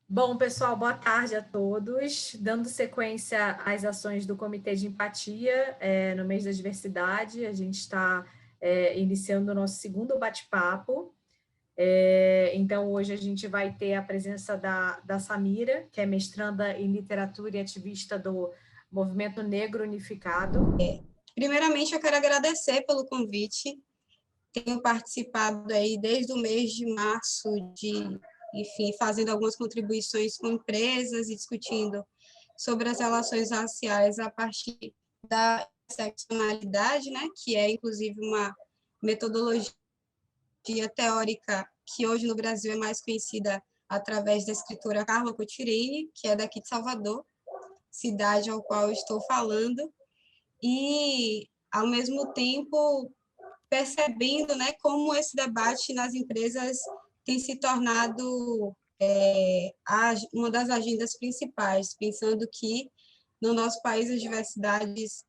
Bom, pessoal, boa tarde a todos. Dando sequência às ações do Comitê de Empatia no mês da diversidade, a gente está iniciando o nosso segundo bate-papo. Então, hoje a gente vai ter a presença da Samira, que é mestranda em literatura e ativista do Movimento Negro Unificado. Primeiramente, eu quero agradecer pelo convite. Tenho participado aí desde o mês de março enfim, fazendo algumas contribuições com empresas e discutindo sobre as relações raciais a partir da interseccionalidade, né, que é inclusive uma metodologia teórica que hoje no Brasil é mais conhecida através da escritora Carla Cotirini, que é daqui de Salvador, cidade ao qual eu estou falando, e ao mesmo tempo percebendo, né, como esse debate nas empresas tem se tornado uma das agendas principais, pensando que no nosso país as diversidades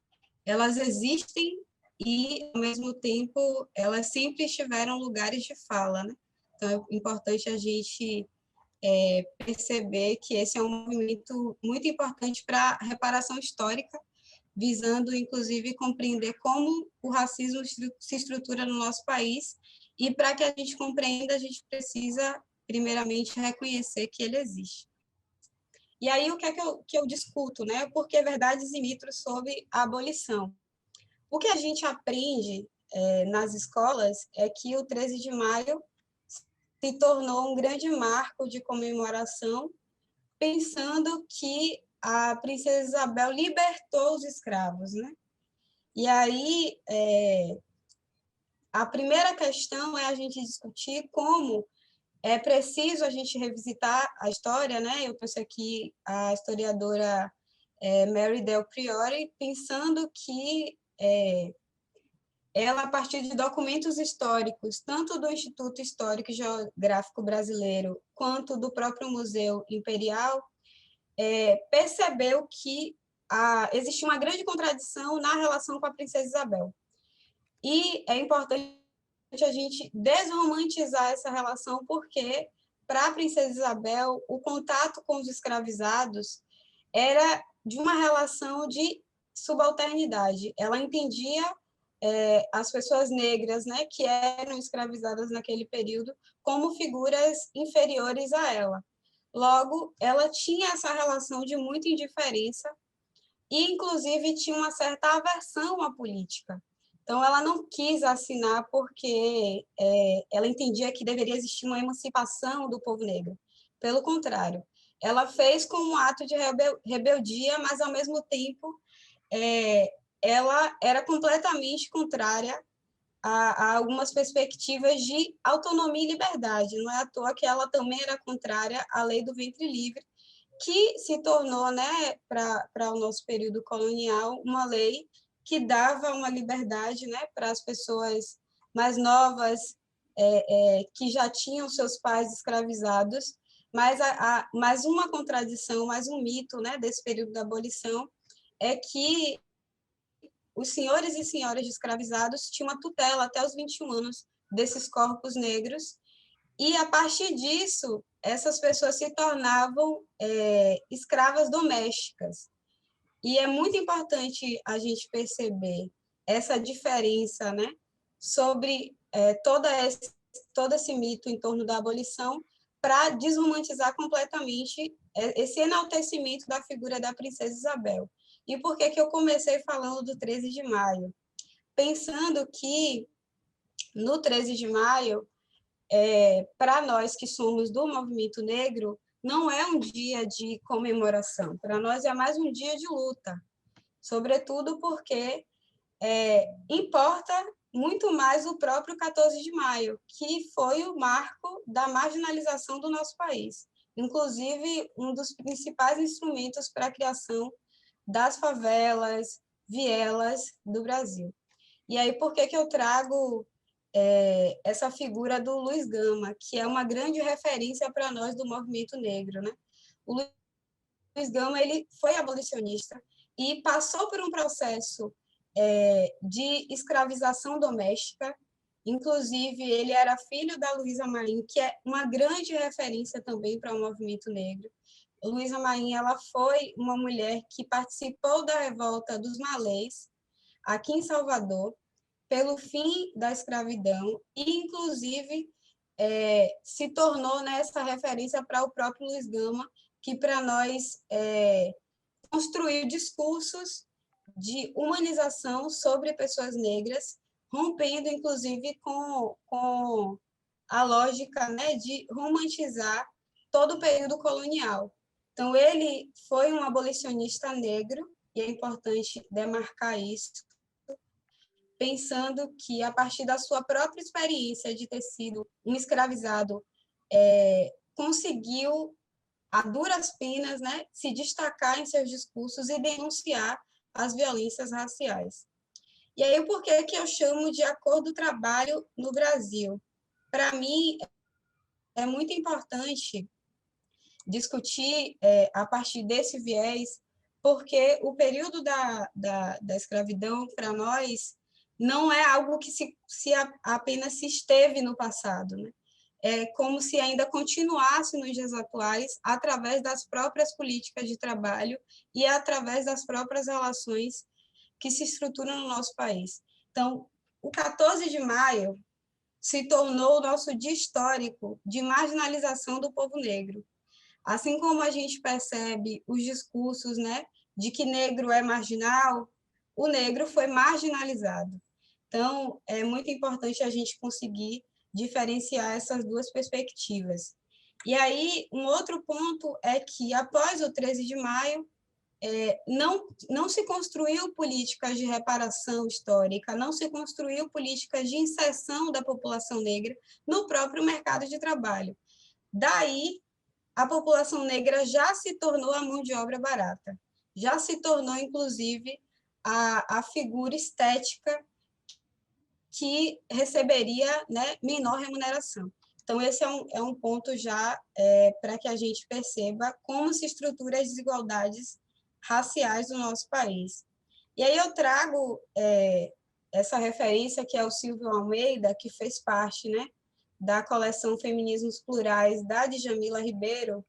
elas existem e ao mesmo tempo elas sempre estiveram lugares de fala, né? Então é importante a gente perceber que esse é um movimento muito importante para a reparação histórica, visando, inclusive, compreender como o racismo se estrutura no nosso país, e para que a gente compreenda, a gente precisa, primeiramente, reconhecer que ele existe. E aí, o que é que eu discuto, né? Porque verdades e mitos sobre a abolição. O que a gente aprende nas escolas é que o 13 de maio se tornou um grande marco de comemoração, pensando que a princesa Isabel libertou os escravos, né? E aí, a primeira questão é a gente discutir como é preciso a gente revisitar a história, né? Eu trouxe aqui a historiadora Mary Del Priore, pensando que ela, a partir de documentos históricos, tanto do Instituto Histórico e Geográfico Brasileiro, quanto do próprio Museu Imperial, percebeu que existia uma grande contradição na relação com a princesa Isabel. E é importante a gente desromantizar essa relação, porque, para a princesa Isabel, o contato com os escravizados era de uma relação de subalternidade. Ela entendia as pessoas negras, né, que eram escravizadas naquele período, como figuras inferiores a ela. Logo, ela tinha essa relação de muita indiferença e, inclusive, tinha uma certa aversão à política. Então, ela não quis assinar porque ela entendia que deveria existir uma emancipação do povo negro. Pelo contrário, ela fez como um ato de rebeldia, mas, ao mesmo tempo, ela era completamente contrária a algumas perspectivas de autonomia e liberdade. Não é à toa que ela também era contrária à lei do ventre livre, que se tornou, né, para o nosso período colonial, uma lei que dava uma liberdade, né, para as pessoas mais novas, que já tinham seus pais escravizados, mas mais uma contradição, mais um mito, né, desse período da abolição, é que os senhores e senhoras escravizados tinham uma tutela até os 21 anos desses corpos negros, e, a partir disso, essas pessoas se tornavam escravas domésticas. E é muito importante a gente perceber essa diferença, né, sobre todo esse mito em torno da abolição, para desromantizar completamente esse enaltecimento da figura da princesa Isabel. E por que eu comecei falando do 13 de maio? Pensando que, no 13 de maio, para nós que somos do movimento negro, não é um dia de comemoração, para nós é mais um dia de luta, sobretudo porque importa muito mais o próprio 14 de maio, que foi o marco da marginalização do nosso país, inclusive um dos principais instrumentos para a criação das favelas, vielas do Brasil. E aí, por que eu trago essa figura do Luiz Gama, que é uma grande referência para nós do movimento negro, né? O Luiz Gama, ele foi abolicionista e passou por um processo de escravização doméstica, Inclusive, ele era filho da Luísa Maim, que é uma grande referência também para o movimento negro. Luísa Maim, ela foi uma mulher que participou da revolta dos Malês, aqui em Salvador, pelo fim da escravidão, e, inclusive, se tornou nessa referência para o próprio Luiz Gama, que, para nós, construiu discursos de humanização sobre pessoas negras, rompendo, inclusive, com a lógica, né, de romantizar todo o período colonial. Então, ele foi um abolicionista negro, e é importante demarcar isso, pensando que, a partir da sua própria experiência de ter sido um escravizado, conseguiu, a duras penas, né, se destacar em seus discursos e denunciar as violências raciais. E aí, o porquê que eu chamo de acordo do trabalho no Brasil? Para mim, é muito importante discutir a partir desse viés, porque o período da escravidão, para nós, não é algo que apenas se esteve no passado, né? É como se ainda continuasse nos dias atuais, através das próprias políticas de trabalho e através das próprias relações que se estruturam no nosso país. Então, o 14 de maio se tornou o nosso dia histórico de marginalização do povo negro. Assim como a gente percebe os discursos, né, de que negro é marginal, o negro foi marginalizado. Então, é muito importante a gente conseguir diferenciar essas duas perspectivas. E aí, um outro ponto é que, após o 13 de maio, não se construiu políticas de reparação histórica, não se construiu políticas de inserção da população negra no próprio mercado de trabalho. Daí, a população negra já se tornou a mão de obra barata, já se tornou, inclusive, a figura estética que receberia, né, menor remuneração. Então, esse é um ponto já para que a gente perceba como se estruturam as desigualdades raciais do nosso país. E aí eu trago essa referência, que é o Silvio Almeida, que fez parte, né, da coleção Feminismos Plurais, da Djamila Ribeiro.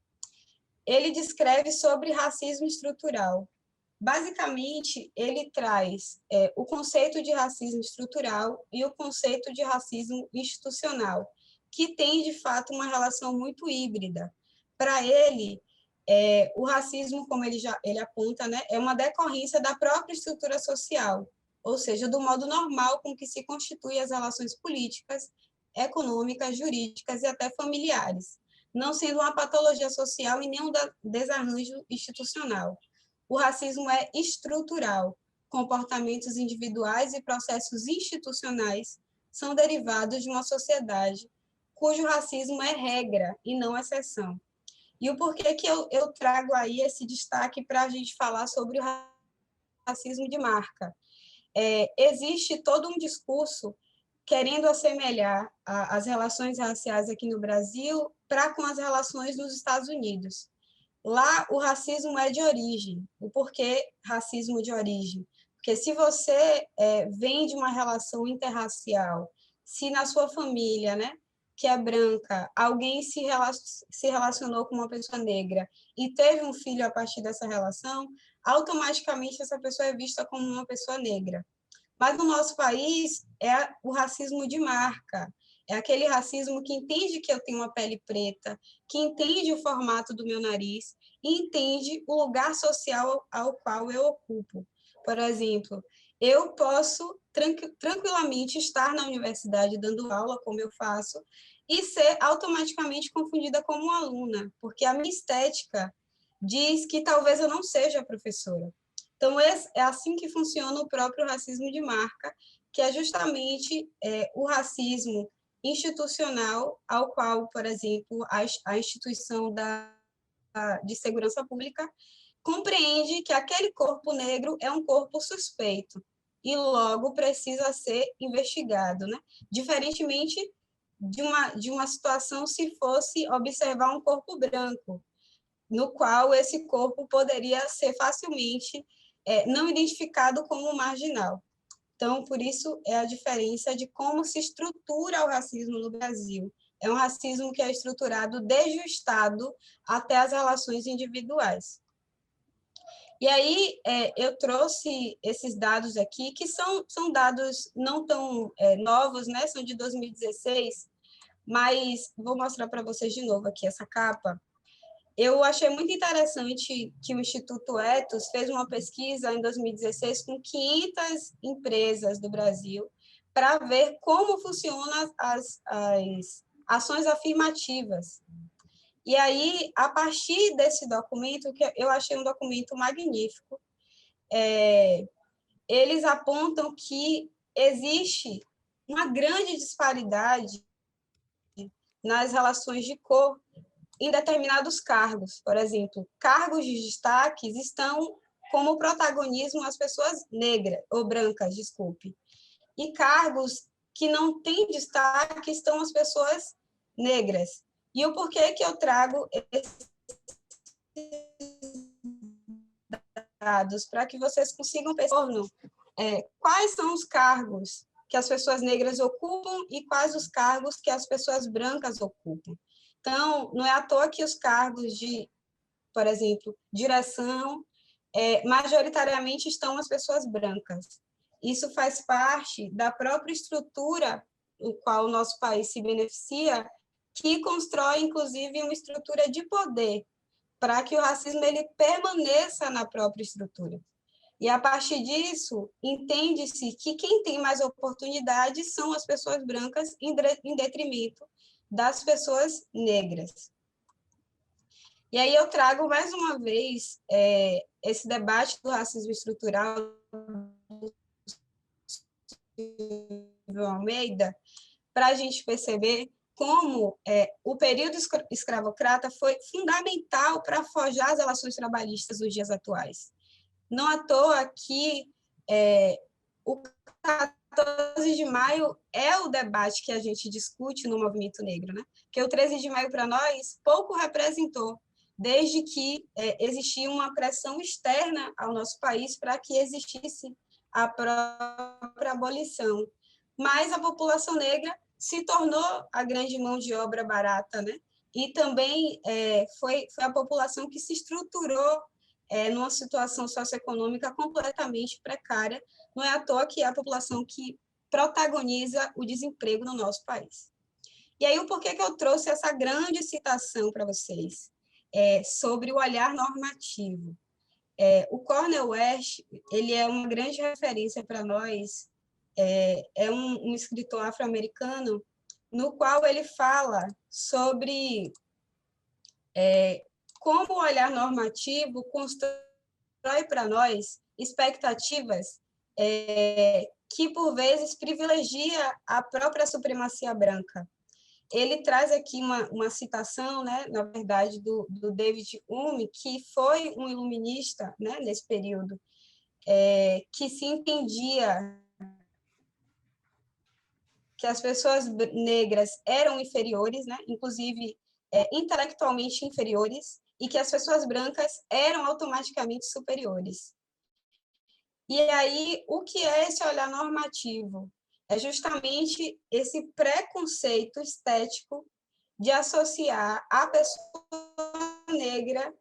Ele descreve sobre racismo estrutural. Basicamente, ele traz o conceito de racismo estrutural e o conceito de racismo institucional, que tem, de fato, uma relação muito híbrida. Para ele, o racismo, como ele aponta, né, é uma decorrência da própria estrutura social, ou seja, do modo normal com que se constituem as relações políticas, econômicas, jurídicas e até familiares, não sendo uma patologia social e nem um desarranjo institucional. O racismo é estrutural. Comportamentos individuais e processos institucionais são derivados de uma sociedade cujo racismo é regra e não exceção. E o porquê que eu trago aí esse destaque para a gente falar sobre o racismo de marca? Existe todo um discurso querendo assemelhar as relações raciais aqui no Brasil para com as relações nos Estados Unidos. Lá, o racismo é de origem. O porquê racismo de origem? Porque se você vem de uma relação interracial, se na sua família, né, que é branca, alguém se relacionou com uma pessoa negra e teve um filho a partir dessa relação, automaticamente essa pessoa é vista como uma pessoa negra. Mas no nosso país é o racismo de marca, é aquele racismo que entende que eu tenho uma pele preta, que entende o formato do meu nariz e entende o lugar social ao qual eu ocupo. Por exemplo, eu posso tranquilamente estar na universidade dando aula, como eu faço, e ser automaticamente confundida como aluna, porque a minha estética diz que talvez eu não seja professora. Então, é assim que funciona o próprio racismo de marca, que é justamente o racismo institucional, ao qual, por exemplo, a instituição de segurança pública compreende que aquele corpo negro é um corpo suspeito e logo precisa ser investigado, né? Diferentemente de uma situação se fosse observar um corpo branco, no qual esse corpo poderia ser facilmente não identificado como marginal. Então, por isso é a diferença de como se estrutura o racismo no Brasil. É um racismo que é estruturado desde o Estado até as relações individuais. E aí, eu trouxe esses dados aqui, que são dados não tão novos, né? São de 2016, mas vou mostrar para vocês de novo aqui essa capa. Eu achei muito interessante que o Instituto Ethos fez uma pesquisa em 2016 com 500 empresas do Brasil para ver como funcionam as ações afirmativas. E aí, a partir desse documento, que eu achei um documento magnífico, eles apontam que existe uma grande disparidade nas relações de cor em determinados cargos. Por exemplo, cargos de destaques estão como protagonismo as pessoas negras, ou brancas, desculpe. E cargos que não têm destaque estão as pessoas negras. E o porquê que eu trago esses dados? Para que vocês consigam pensar quais são os cargos que as pessoas negras ocupam e quais os cargos que as pessoas brancas ocupam. Então, não é à toa que os cargos de, por exemplo, direção, majoritariamente estão as pessoas brancas. Isso faz parte da própria estrutura no qual o nosso país se beneficia, que constrói, inclusive, uma estrutura de poder para que o racismo ele permaneça na própria estrutura. E, a partir disso, entende-se que quem tem mais oportunidades são as pessoas brancas, em detrimento das pessoas negras. E aí eu trago, mais uma vez, esse debate do racismo estrutural do Almeida, para a gente perceber como o período escravocrata foi fundamental para forjar as relações trabalhistas nos dias atuais. Não à toa que o 14 de maio é o debate que a gente discute no movimento negro, né? Porque o 13 de maio, para nós, pouco representou, desde que existia uma pressão externa ao nosso país para que existisse a própria abolição. Mas a população negra se tornou a grande mão de obra barata, né? E também foi a população que se estruturou numa situação socioeconômica completamente precária. Não é à toa que é a população que protagoniza o desemprego no nosso país. E aí, o porquê que eu trouxe essa grande citação para vocês sobre o olhar normativo. O Cornel West, ele é uma grande referência para nós, é um escritor afro-americano, no qual ele fala sobre como o olhar normativo constrói para nós expectativas que, por vezes, privilegia a própria supremacia branca. Ele traz aqui uma citação, né, na verdade, do David Hume, que foi um iluminista, né, nesse período, que se entendia que as pessoas negras eram inferiores, né, inclusive intelectualmente inferiores, e que as pessoas brancas eram automaticamente superiores. E aí, o que é esse olhar normativo? É justamente esse preconceito estético de associar à pessoa negra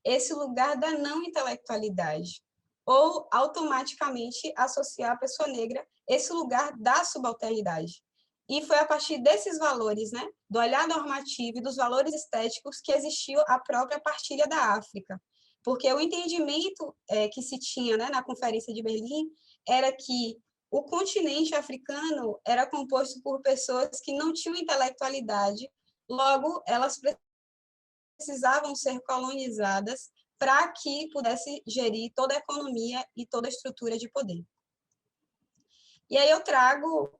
esse lugar da não intelectualidade, ou automaticamente associar à pessoa negra esse lugar da subalternidade. E foi a partir desses valores, né, do olhar normativo e dos valores estéticos, que existiu a própria partilha da África. Porque o entendimento que se tinha, né, na Conferência de Berlim era que o continente africano era composto por pessoas que não tinham intelectualidade, logo, elas precisavam ser colonizadas para que pudesse gerir toda a economia e toda a estrutura de poder. E aí eu trago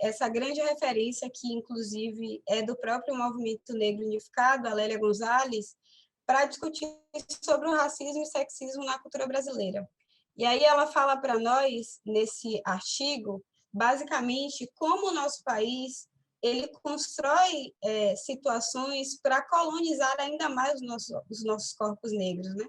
essa grande referência, que inclusive é do próprio Movimento Negro Unificado, a Lélia Gonzalez, para discutir sobre o racismo e sexismo na cultura brasileira. E aí ela fala para nós, nesse artigo, basicamente, como o nosso país ele constrói situações para colonizar ainda mais os nossos corpos negros, né?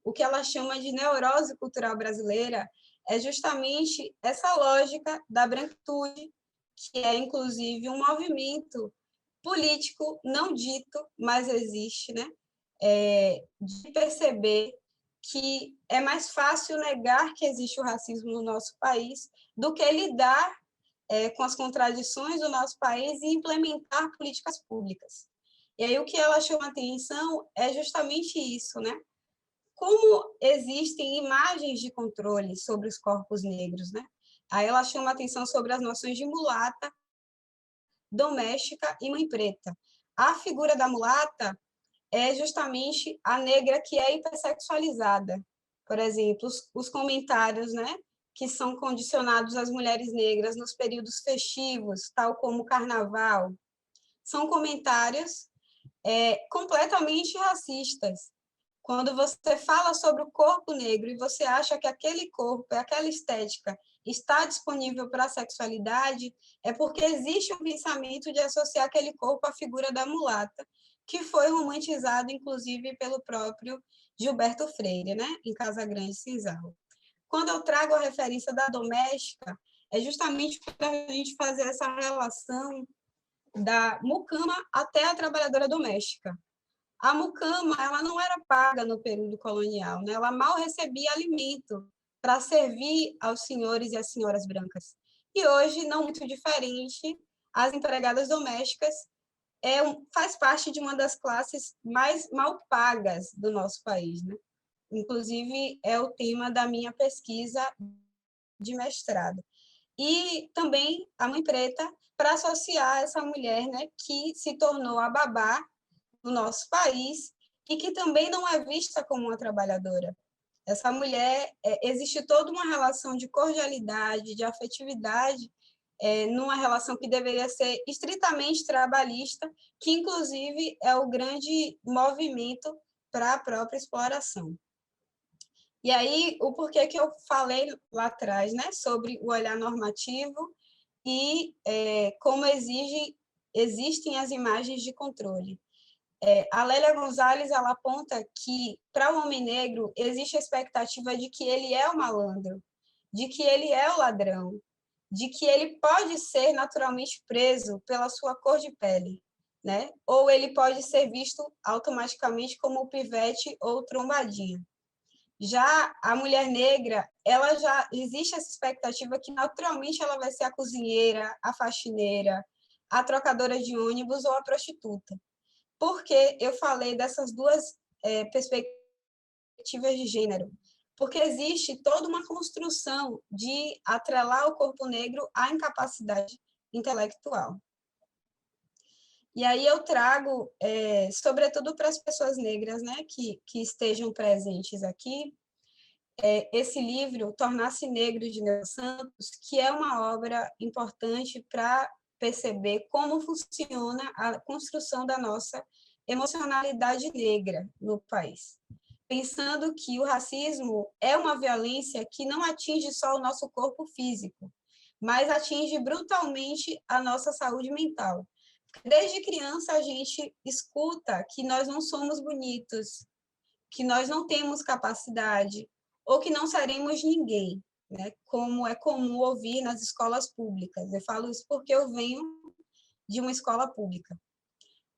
O que ela chama de neurose cultural brasileira é justamente essa lógica da branquitude, que é, inclusive, um movimento político não dito, mas existe, né? De perceber que é mais fácil negar que existe o racismo no nosso país do que lidar com as contradições do nosso país e implementar políticas públicas. E aí o que ela chama atenção é justamente isso, né? Como existem imagens de controle sobre os corpos negros, né? Aí ela chama atenção sobre as noções de mulata, doméstica e mãe preta. A figura da mulata é justamente a negra que é hipersexualizada. Por exemplo, os comentários, né, que são condicionados às mulheres negras nos períodos festivos, tal como o carnaval, são comentários completamente racistas. Quando você fala sobre o corpo negro e você acha que aquele corpo, aquela estética está disponível para a sexualidade, é porque existe um pensamento de associar aquele corpo à figura da mulata, que foi romantizado, inclusive, pelo próprio Gilberto Freire, né, em Casa Grande Senzala. Quando eu trago a referência da doméstica, é justamente para a gente fazer essa relação da mucama até a trabalhadora doméstica. A mucama, ela não era paga no período colonial, né? Ela mal recebia alimento para servir aos senhores e às senhoras brancas. E hoje, não muito diferente, as empregadas domésticas faz parte de uma das classes mais mal pagas do nosso país, né? Inclusive, é o tema da minha pesquisa de mestrado. E também a mãe preta, para associar essa mulher, né, que se tornou a babá no nosso país e que também não é vista como uma trabalhadora. Essa mulher, existe toda uma relação de cordialidade, de afetividade, numa relação que deveria ser estritamente trabalhista, que inclusive é o grande movimento para a própria exploração. E aí, o porquê que eu falei lá atrás, né, sobre o olhar normativo e como existem as imagens de controle. A Lélia Gonzalez ela aponta que, para o homem negro, existe a expectativa de que ele é o malandro, de que ele é o ladrão, de que ele pode ser naturalmente preso pela sua cor de pele, né? Ou ele pode ser visto automaticamente como o pivete ou trombadinha. Já a mulher negra, ela já existe essa expectativa que naturalmente ela vai ser a cozinheira, a faxineira, a trocadora de ônibus ou a prostituta. Porque eu falei dessas duas perspectivas de gênero? Porque existe toda uma construção de atrelar o corpo negro à incapacidade intelectual. E aí eu trago, sobretudo para as pessoas negras, né, que estejam presentes aqui, esse livro, Tornar-se Negro, de Neuza Santos, que é uma obra importante para perceber como funciona a construção da nossa emocionalidade negra no país. Pensando que o racismo é uma violência que não atinge só o nosso corpo físico, mas atinge brutalmente a nossa saúde mental. Desde criança, a gente escuta que nós não somos bonitos, que nós não temos capacidade, ou que não seremos ninguém, né? Como é comum ouvir nas escolas públicas. Eu falo isso porque eu venho de uma escola pública.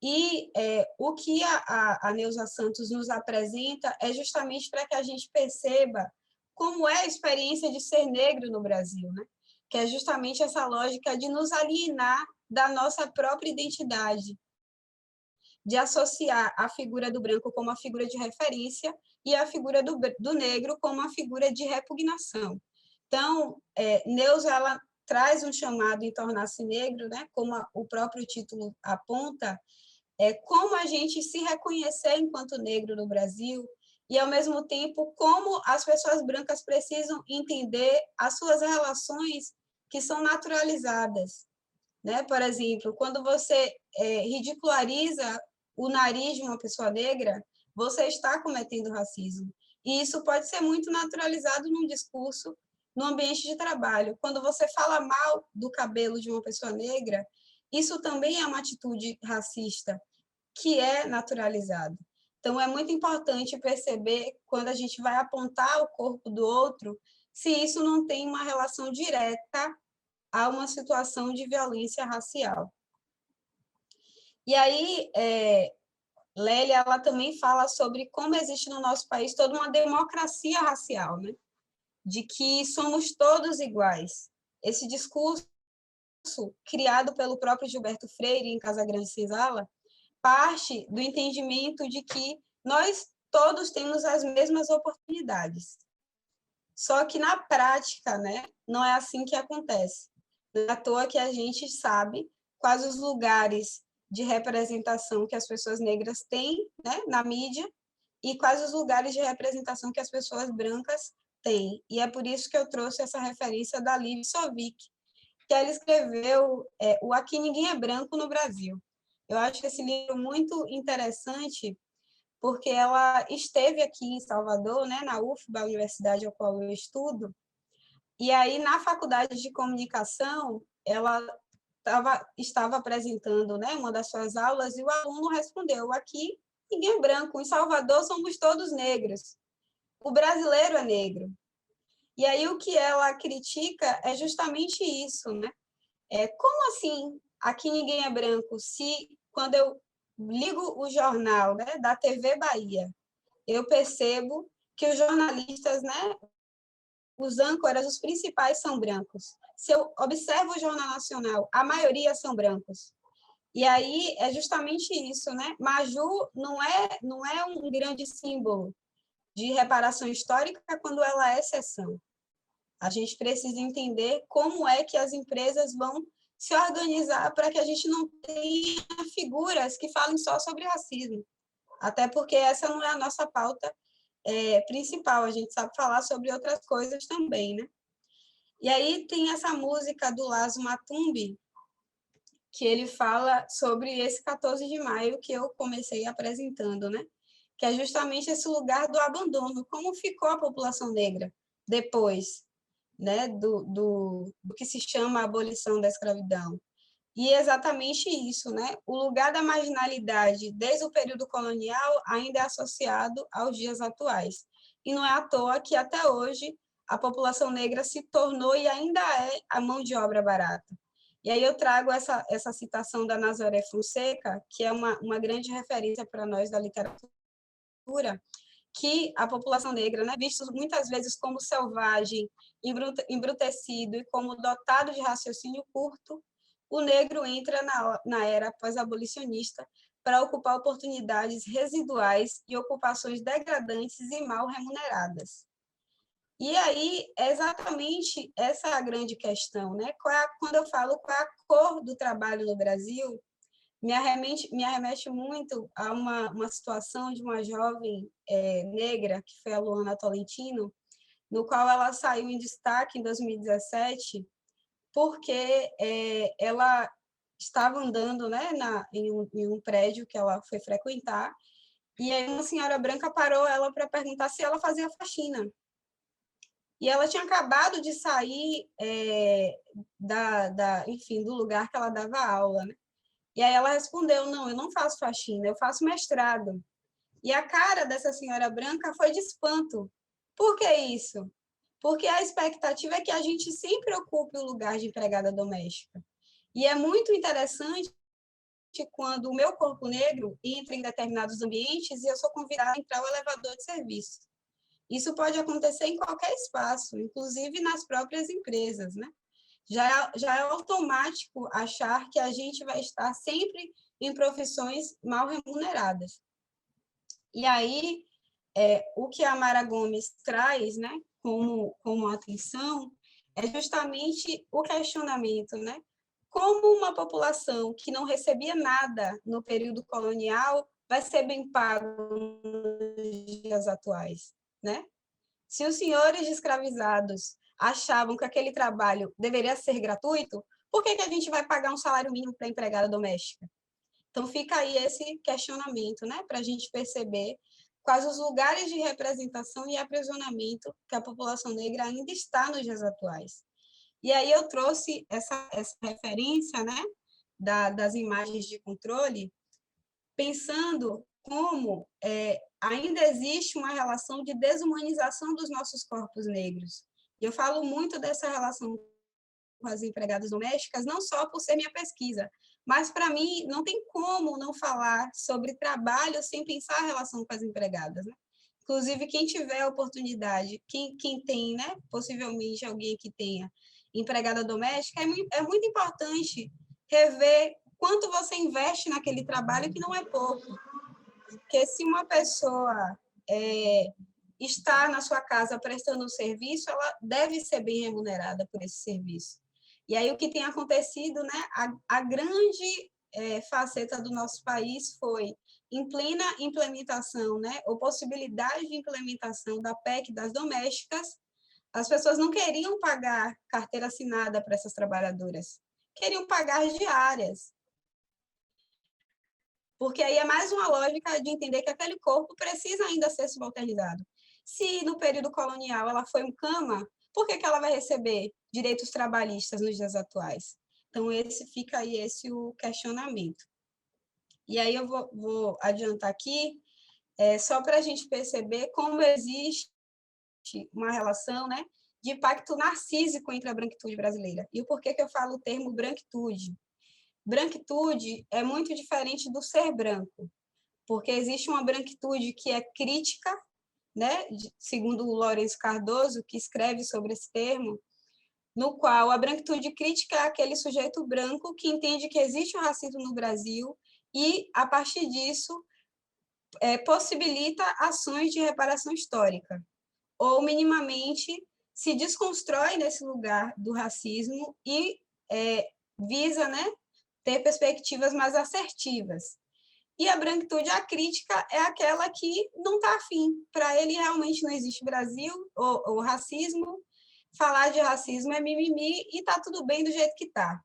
E o que a Neuza Santos nos apresenta é justamente para que a gente perceba como é a experiência de ser negro no Brasil, né? Que é justamente essa lógica de nos alienar da nossa própria identidade, de associar a figura do branco como a figura de referência e a figura do negro como a figura de repugnação. Então, Neuza ela traz um chamado em tornar-se negro, né? Como o próprio título aponta, como a gente se reconhecer enquanto negro no Brasil e, ao mesmo tempo, como as pessoas brancas precisam entender as suas relações que são naturalizadas, né? Por exemplo, quando você ridiculariza o nariz de uma pessoa negra, você está cometendo racismo. E isso pode ser muito naturalizado num discurso, no ambiente de trabalho. Quando você fala mal do cabelo de uma pessoa negra, isso também é uma atitude racista, que é naturalizada. Então, é muito importante perceber, quando a gente vai apontar o corpo do outro, se isso não tem uma relação direta a uma situação de violência racial. E aí, Lélia, ela também fala sobre como existe no nosso país toda uma democracia racial, né? De que somos todos iguais. Esse discurso, criado pelo próprio Gilberto Freire em Casa Grande Senzala, parte do entendimento de que nós todos temos as mesmas oportunidades. Só que na prática, né, não é assim que acontece. Não é à toa que a gente sabe quais os lugares de representação que as pessoas negras têm, né, na mídia, e quais os lugares de representação que as pessoas brancas têm. E é por isso que eu trouxe essa referência da Liv Sovic, que ela escreveu O Aqui Ninguém é Branco no Brasil. Eu acho esse livro muito interessante, porque ela esteve aqui em Salvador, né, na UFBA, a universidade a qual eu estudo, e aí na faculdade de comunicação, ela estava apresentando, né, uma das suas aulas, e o aluno respondeu: aqui ninguém é branco, em Salvador somos todos negros, o brasileiro é negro. E aí o que ela critica é justamente isso, né? Como assim aqui ninguém é branco, se quando eu ligo o jornal, né, da TV Bahia, eu percebo que os jornalistas, né, os âncoras, os principais são brancos. Se eu observo o Jornal Nacional, a maioria são brancos. E aí é justamente isso, né? Maju não é um grande símbolo de reparação histórica quando ela é exceção. A gente precisa entender como é que as empresas vão se organizar para que a gente não tenha figuras que falem só sobre racismo. Até porque essa não é a nossa pauta principal, a gente sabe falar sobre outras coisas também, né? E aí tem essa música do Lazo Matumbi, que ele fala sobre esse 14 de maio que eu comecei apresentando, né? Que é justamente esse lugar do abandono, como ficou a população negra depois, né, do que se chama a abolição da escravidão. E é exatamente isso, né? O lugar da marginalidade, desde o período colonial, ainda é associado aos dias atuais. E não é à toa que, até hoje, a população negra se tornou e ainda é a mão de obra barata. E aí eu trago essa citação da Nazaré Fonseca, que é uma grande referência para nós da literatura, que a população negra, né, visto muitas vezes como selvagem, embrutecido e como dotado de raciocínio curto, o negro entra na era pós-abolicionista para ocupar oportunidades residuais e ocupações degradantes e mal remuneradas. E aí, é exatamente essa a grande questão, né? Quando eu falo qual é a cor do trabalho no Brasil, me arremete muito a uma situação de uma jovem negra, que foi a Luana Tolentino, no qual ela saiu em destaque em 2017, porque ela estava andando, né, em um prédio que ela foi frequentar, e aí uma senhora branca parou ela para perguntar se ela fazia faxina. E ela tinha acabado de sair enfim, do lugar que ela dava aula, né? E aí ela respondeu: não, eu não faço faxina, eu faço mestrado. E a cara dessa senhora branca foi de espanto. Por que isso? Porque a expectativa é que a gente sempre ocupe o lugar de empregada doméstica. E é muito interessante quando o meu corpo negro entra em determinados ambientes e eu sou convidada a entrar no elevador de serviço. Isso pode acontecer em qualquer espaço, inclusive nas próprias empresas, né? Já é automático achar que a gente vai estar sempre em profissões mal remuneradas. E aí, o que a Mara Gomes traz, né, como atenção, é justamente o questionamento, né? Como uma população que não recebia nada no período colonial vai ser bem pago nos dias atuais, né? Se os senhores escravizados achavam que aquele trabalho deveria ser gratuito, por que a gente vai pagar um salário mínimo para a empregada doméstica? Então, fica aí esse questionamento, né, para a gente perceber quais os lugares de representação e aprisionamento que a população negra ainda está nos dias atuais. E aí eu trouxe essa referência, né, das imagens de controle, pensando como ainda existe uma relação de desumanização dos nossos corpos negros. Eu falo muito dessa relação com as empregadas domésticas, não só por ser minha pesquisa, mas, para mim, não tem como não falar sobre trabalho sem pensar a relação com as empregadas, né? Inclusive, quem tiver a oportunidade, quem tem, né, possivelmente alguém que tenha empregada doméstica, é muito importante rever quanto você investe naquele trabalho, que não é pouco. Porque se uma pessoa está na sua casa prestando um serviço, ela deve ser bem remunerada por esse serviço. E aí o que tem acontecido, né? A grande faceta do nosso país foi, em plena implementação, né, ou possibilidade de implementação da PEC das domésticas, as pessoas não queriam pagar carteira assinada para essas trabalhadoras, queriam pagar diárias. Porque aí é mais uma lógica de entender que aquele corpo precisa ainda ser subalternizado. Se no período colonial ela foi um cama, por que ela vai receber direitos trabalhistas nos dias atuais? Então, fica aí o questionamento. E aí eu vou adiantar aqui, só para a gente perceber como existe uma relação, né, de pacto narcísico entre a branquitude brasileira. E o porquê que eu falo o termo branquitude? Branquitude é muito diferente do ser branco, porque existe uma branquitude que é crítica, né, segundo o Lourenço Cardoso, que escreve sobre esse termo, no qual a branquitude crítica é aquele sujeito branco que entende que existe o racismo no Brasil e, a partir disso, possibilita ações de reparação histórica, ou minimamente se desconstrói nesse lugar do racismo e visa, né, ter perspectivas mais assertivas. E a branquitude acrítica é aquela que não está afim. Para ele, realmente não existe Brasil ou racismo. Falar de racismo é mimimi e está tudo bem do jeito que está.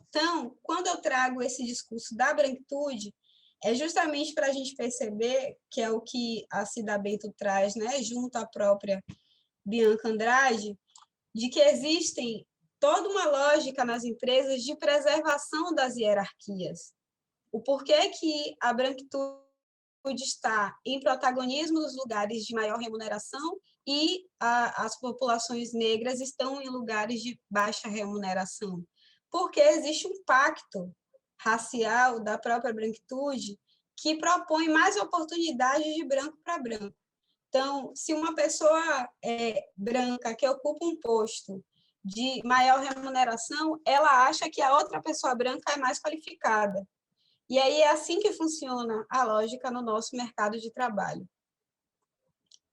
Então, quando eu trago esse discurso da branquitude, é justamente para a gente perceber, que é o que a Cida Bento traz, né, junto à própria Bianca Andrade, de que existem toda uma lógica nas empresas de preservação das hierarquias. O porquê que a branquitude está em protagonismo nos lugares de maior remuneração e as populações negras estão em lugares de baixa remuneração. Porque existe um pacto racial da própria branquitude que propõe mais oportunidades de branco para branco. Então, se uma pessoa branca que ocupa um posto de maior remuneração, ela acha que a outra pessoa branca é mais qualificada. E aí é assim que funciona a lógica no nosso mercado de trabalho.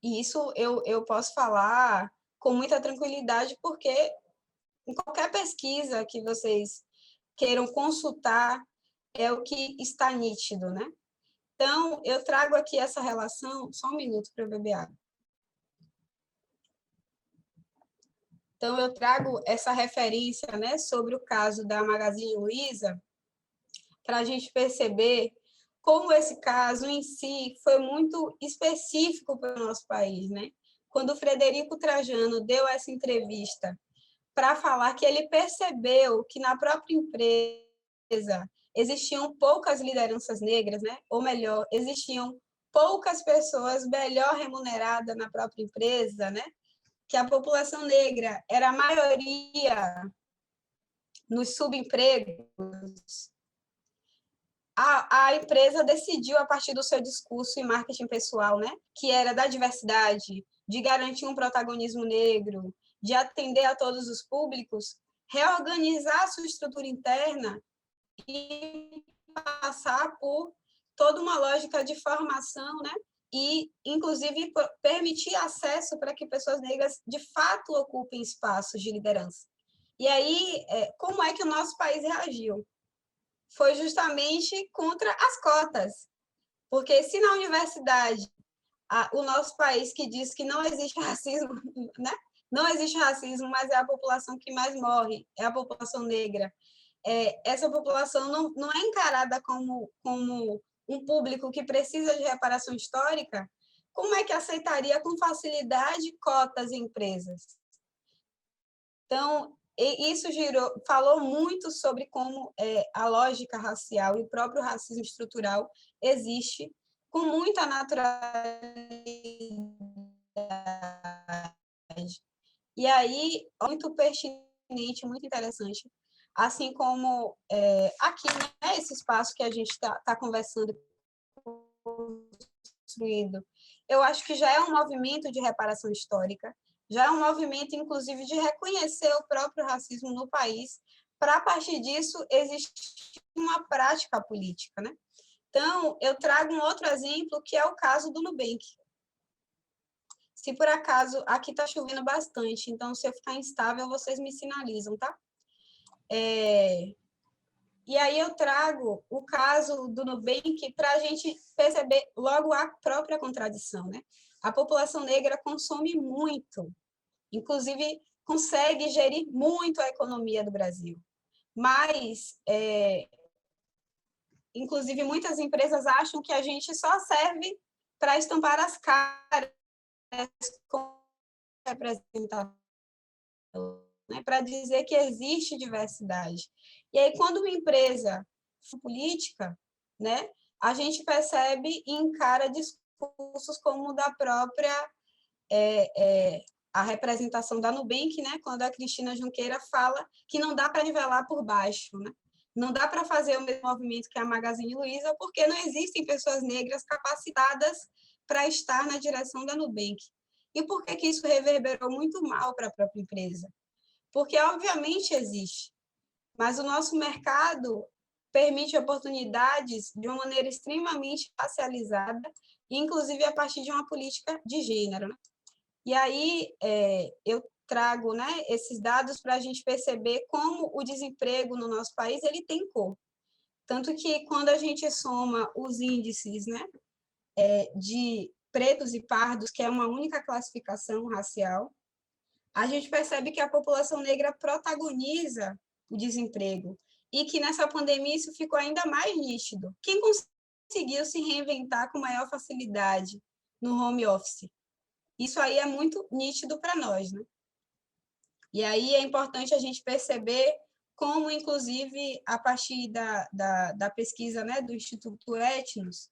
E isso eu posso falar com muita tranquilidade, porque em qualquer pesquisa que vocês queiram consultar, é o que está nítido, né? Então, eu trago aqui essa relação, só um minuto para eu beber água. Então, eu trago essa referência, né, sobre o caso da Magazine Luiza, para a gente perceber como esse caso em si foi muito específico para o nosso país, né? Quando o Frederico Trajano deu essa entrevista para falar que ele percebeu que na própria empresa existiam poucas lideranças negras, né? Ou melhor, existiam poucas pessoas melhor remuneradas na própria empresa, né? Que a população negra era a maioria nos subempregos, a empresa decidiu, a partir do seu discurso e marketing pessoal, né, que era da diversidade, de garantir um protagonismo negro, de atender a todos os públicos, reorganizar a sua estrutura interna e passar por toda uma lógica de formação, né, e, inclusive, permitir acesso para que pessoas negras, de fato, ocupem espaços de liderança. E aí, como é que o nosso país reagiu? Foi justamente contra as cotas. Porque se na universidade, o nosso país que diz que não existe racismo, né? Não existe racismo, mas é a população que mais morre, é a população negra. Essa população não é encarada como um público que precisa de reparação histórica, como é que aceitaria com facilidade cotas em empresas? Então, isso falou muito sobre como a lógica racial e o próprio racismo estrutural existe com muita naturalidade. E aí, muito pertinente, muito interessante, assim como aqui, né, esse espaço que a gente está conversando, construindo, eu acho que já é um movimento de reparação histórica, já é um movimento, inclusive, de reconhecer o próprio racismo no país, para, a partir disso, existir uma prática política, né? Então, eu trago um outro exemplo, que é o caso do Nubank. Se por acaso, aqui está chovendo bastante, então, se eu ficar instável, vocês me sinalizam, tá? E aí eu trago o caso do Nubank para a gente perceber logo a própria contradição, né? A população negra consome muito, inclusive consegue gerir muito a economia do Brasil, mas, inclusive, muitas empresas acham que a gente só serve para estampar as caras com representação, né? Para dizer que existe diversidade. E aí, quando uma empresa política, né, a gente percebe e encara discursos como o da própria a representação da Nubank, né, quando a Cristina Junqueira fala que não dá para nivelar por baixo, né? Não dá para fazer o mesmo movimento que a Magazine Luiza, porque não existem pessoas negras capacitadas para estar na direção da Nubank. E por que isso reverberou muito mal para a própria empresa? Porque, obviamente, existe, mas o nosso mercado permite oportunidades de uma maneira extremamente racializada, inclusive a partir de uma política de gênero, né? E aí eu trago, né, esses dados para a gente perceber como o desemprego no nosso país ele tem cor. Tanto que, quando a gente soma os índices, né, de pretos e pardos, que é uma única classificação racial, a gente percebe que a população negra protagoniza o desemprego e que nessa pandemia isso ficou ainda mais nítido. Quem conseguiu se reinventar com maior facilidade no home office? Isso aí é muito nítido para nós, né? E aí é importante a gente perceber como, inclusive, a partir da pesquisa, né, do Instituto Etnos,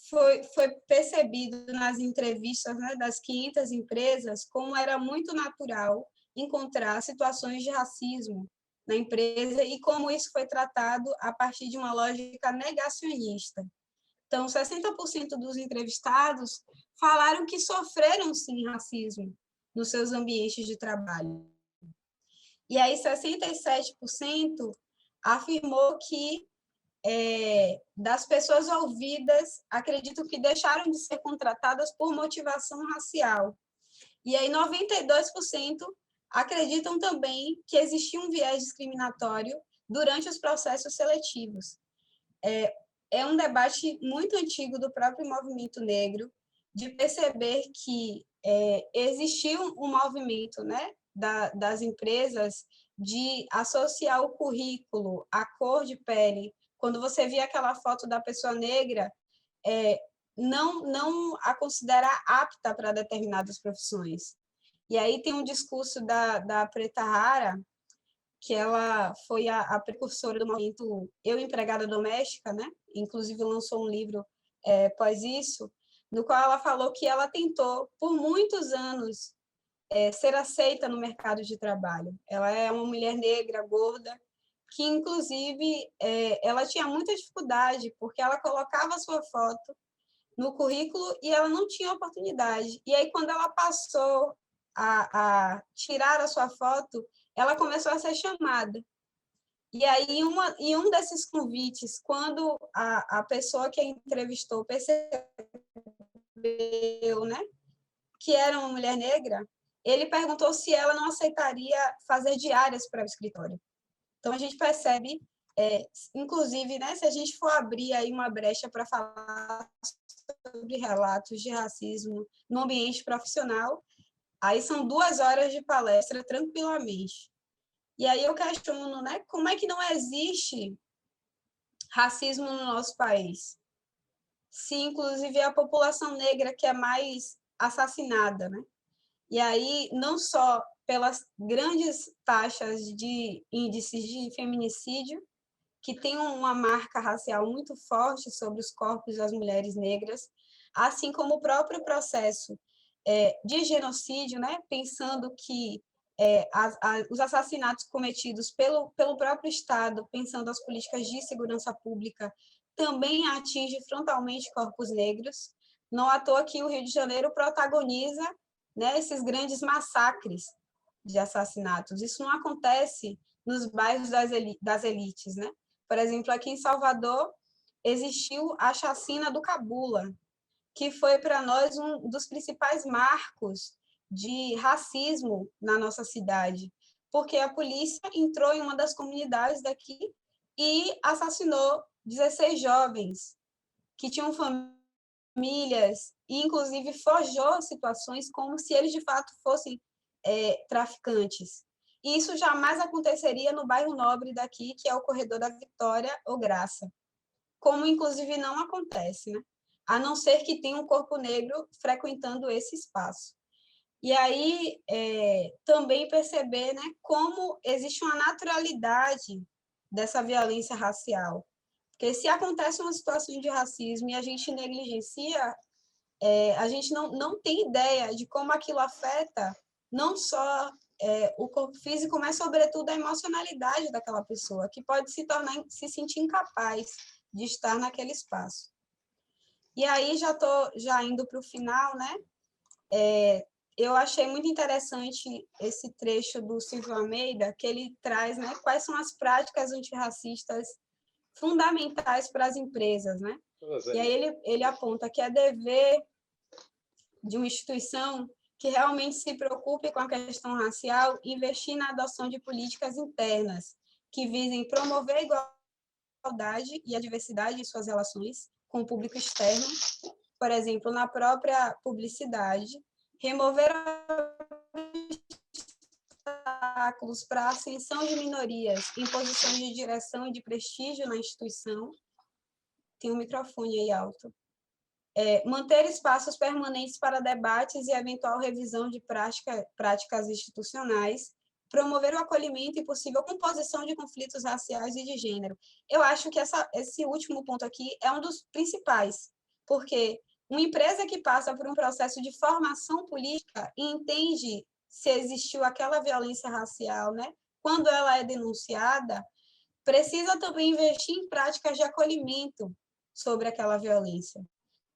foi percebido nas entrevistas, né, das 500 empresas como era muito natural encontrar situações de racismo na empresa e como isso foi tratado a partir de uma lógica negacionista. Então, 60% dos entrevistados falaram que sofreram, sim, racismo nos seus ambientes de trabalho. E aí, 67% afirmou que das pessoas ouvidas acreditam que deixaram de ser contratadas por motivação racial. E aí, 92% acreditam também que existia um viés discriminatório durante os processos seletivos. É um debate muito antigo do próprio movimento negro, de perceber que existiu um movimento, né, das empresas de associar o currículo à cor de pele. Quando você via aquela foto da pessoa negra, não a considerar apta para determinadas profissões. E aí tem um discurso da Preta Rara, que ela foi a precursora do movimento Eu Empregada Doméstica, né? Inclusive lançou um livro após isso, no qual ela falou que ela tentou, por muitos anos, ser aceita no mercado de trabalho. Ela é uma mulher negra, gorda, que, inclusive, ela tinha muita dificuldade, porque ela colocava a sua foto no currículo e ela não tinha oportunidade. E aí, quando ela passou a tirar a sua foto, ela começou a ser chamada. E aí, em um desses convites, quando a pessoa que a entrevistou percebeu, né, que era uma mulher negra, ele perguntou se ela não aceitaria fazer diárias para o escritório. Então, a gente percebe, inclusive, né, se a gente for abrir aí uma brecha para falar sobre relatos de racismo no ambiente profissional, aí são 2 horas de palestra tranquilamente. E aí eu questiono, né, como é que não existe racismo no nosso país? Se, inclusive, é a população negra que é mais assassinada, né? E aí, não só pelas grandes taxas de índices de feminicídio, que tem uma marca racial muito forte sobre os corpos das mulheres negras, assim como o próprio processo de genocídio, né? Pensando que os assassinatos cometidos pelo próprio Estado, pensando as políticas de segurança pública, também atinge frontalmente corpos negros. Não à toa que o Rio de Janeiro protagoniza, né, esses grandes massacres de assassinatos. Isso não acontece nos bairros das elites, né? Por exemplo, aqui em Salvador existiu a chacina do Cabula, que foi para nós um dos principais marcos de racismo na nossa cidade, porque a polícia entrou em uma das comunidades daqui e assassinou 16 jovens que tinham famílias e, inclusive, forjou situações como se eles, de fato, fossem traficantes. E isso jamais aconteceria no bairro nobre daqui, que é o Corredor da Vitória ou Graça, como, inclusive, não acontece, né? A não ser que tenha um corpo negro frequentando esse espaço. E aí, também perceber, né, como existe uma naturalidade dessa violência racial. Porque se acontece uma situação de racismo e a gente negligencia, a gente não tem ideia de como aquilo afeta não só o corpo físico, mas, sobretudo, a emocionalidade daquela pessoa, que pode se sentir incapaz de estar naquele espaço. E aí, já indo para o final, né? Eu achei muito interessante esse trecho do Silvio Almeida, que ele traz, né, quais são as práticas antirracistas fundamentais para as empresas, né? E aí ele aponta que é dever de uma instituição que realmente se preocupe com a questão racial investir na adoção de políticas internas que visem promover a igualdade e a diversidade em suas relações com o público externo, por exemplo, na própria publicidade, remover obstáculos para a ascensão de minorias em posições de direção e de prestígio na instituição. Tem um microfone aí alto. Manter espaços permanentes para debates e eventual revisão de práticas institucionais, promover o acolhimento e possível composição de conflitos raciais e de gênero. Eu acho que esse último ponto aqui é um dos principais, porque uma empresa que passa por um processo de formação política e entende se existiu aquela violência racial, né? Quando ela é denunciada, precisa também investir em práticas de acolhimento sobre aquela violência.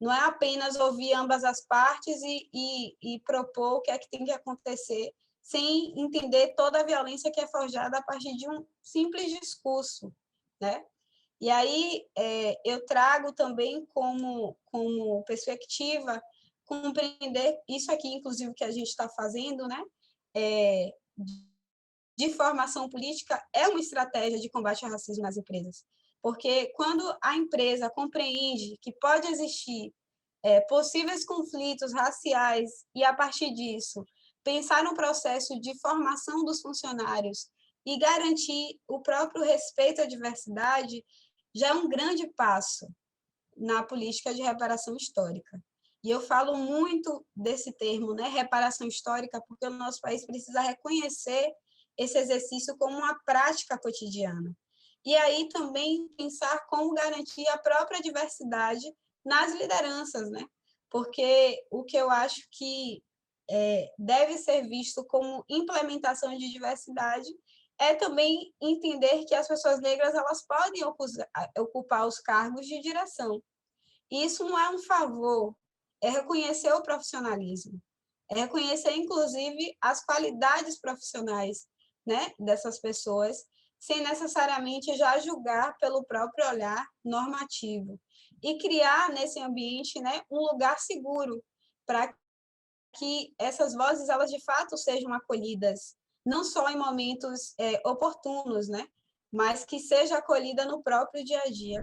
Não é apenas ouvir ambas as partes e propor o que é que tem que acontecer, sem entender toda a violência que é forjada a partir de um simples discurso, né? E aí eu trago também como perspectiva compreender isso aqui, inclusive, que a gente está fazendo, né? De formação política é uma estratégia de combate ao racismo nas empresas. Porque quando a empresa compreende que pode existir possíveis conflitos raciais e, a partir disso, pensar no processo de formação dos funcionários e garantir o próprio respeito à diversidade, já é um grande passo na política de reparação histórica. E eu falo muito desse termo, né, reparação histórica, porque o nosso país precisa reconhecer esse exercício como uma prática cotidiana. E aí também pensar como garantir a própria diversidade nas lideranças, né? Porque o que eu acho que deve ser visto como implementação de diversidade é também entender que as pessoas negras elas podem ocupar os cargos de direção. E isso não é um favor, é reconhecer o profissionalismo, é reconhecer, inclusive, as qualidades profissionais, né, dessas pessoas, sem necessariamente já julgar pelo próprio olhar normativo. E criar nesse ambiente, né, um lugar seguro para que essas vozes, elas de fato sejam acolhidas, não só em momentos oportunos, né, mas que seja acolhida no próprio dia a dia.